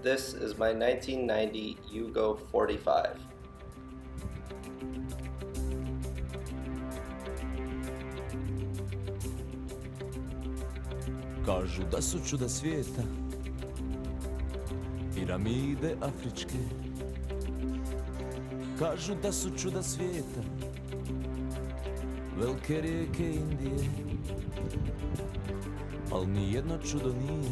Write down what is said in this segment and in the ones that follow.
This is my 1990 Yugo 45. Kažu da su čuda svijeta, piramide afričke. Kažu da su čuda svijeta, velike rijeke Indije. Al ni jedno čudo nije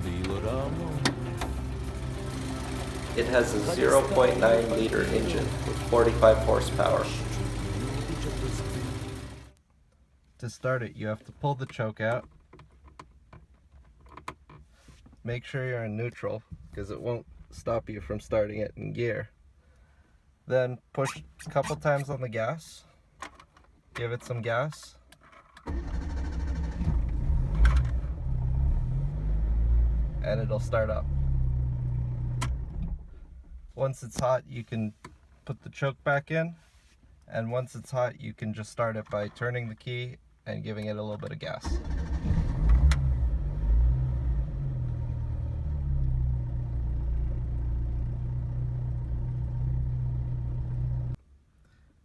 bilo ravno. It has a 0.9 liter engine with 45 horsepower. To start it, you have to pull the choke out. Make sure you're in neutral because it won't stop you from starting it in gear. Then push a couple times on the gas. Give it some gas. And it'll start up. Once it's hot, you can put the choke back in. And once it's hot, you can just start it by turning the key and giving it a little bit of gas.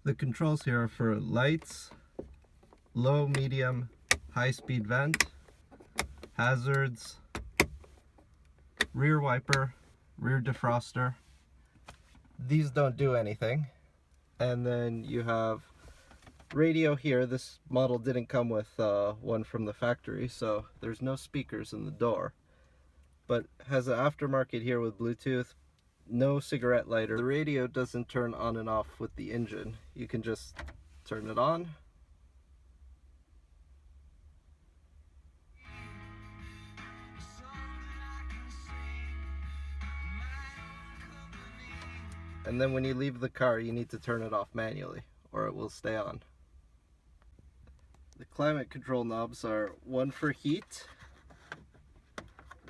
The controls here are for lights, low, medium, high-speed vent, hazards, rear wiper, rear defroster. These don't do anything. And then you have radio here. This model didn't come with one from the factory, so there's no speakers in the door. But has an aftermarket here with Bluetooth, no cigarette lighter. The radio doesn't turn on and off with the engine. You can just turn it on. And then when you leave the car, you need to turn it off manually, or it will stay on. The climate control knobs are one for heat.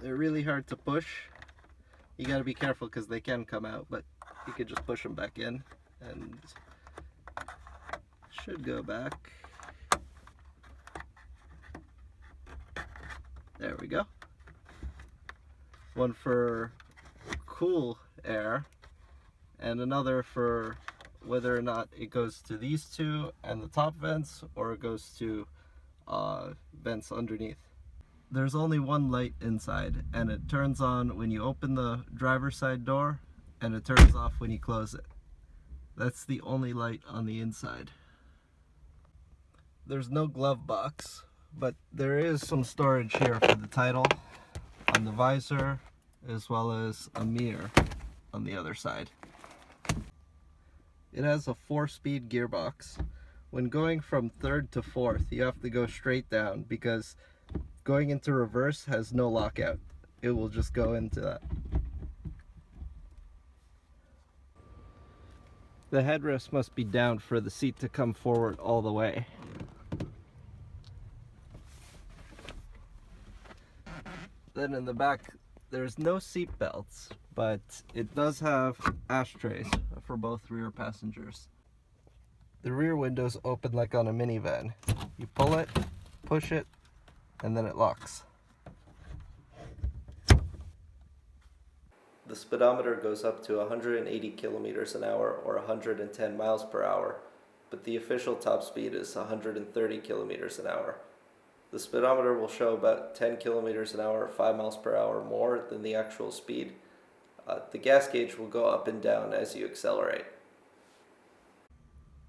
They're really hard to push. You gotta be careful because they can come out, but you can just push them back in and should go back. There we go. One for cool air, and another for whether or not it goes to these two and the top vents, or it goes to vents underneath. There's only one light inside, and it turns on when you open the driver's side door, and it turns off when you close it. That's the only light on the inside. There's no glove box, but there is some storage here for the title on the visor, as well as a mirror on the other side. It has a 4-speed gearbox. When going from third to fourth, you have to go straight down because going into reverse has no lockout. It will just go into that. The headrest must be down for the seat to come forward all the way. Then in the back, there's no seat belts, but it does have ashtrays for both rear passengers. The rear windows open like on a minivan. You pull it, push it, and then it locks. The speedometer goes up to 180 kilometers an hour or 110 miles per hour, but the official top speed is 130 kilometers an hour. The speedometer will show about 10 kilometers an hour or 5 miles per hour more than the actual speed. The gas gauge will go up and down as you accelerate.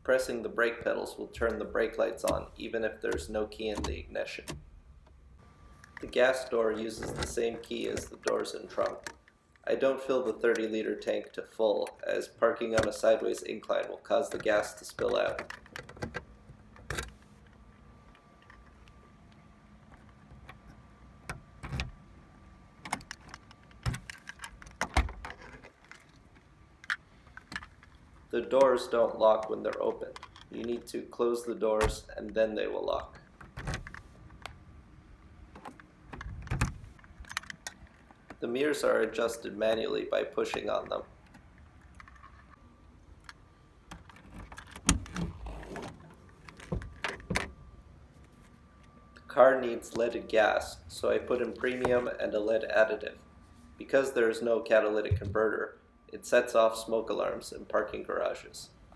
Pressing the brake pedals will turn the brake lights on even if there's no key in the ignition. The gas door uses the same key as the doors and trunk. I don't fill the 30-liter tank to full, as parking on a sideways incline will cause the gas to spill out. The doors don't lock when they're open. You need to close the doors and then they will lock. The mirrors are adjusted manually by pushing on them. The car car needs leaded gas, so I put in premium and a lead additive. Because there is no catalytic converter, it sets off smoke alarms in parking garages.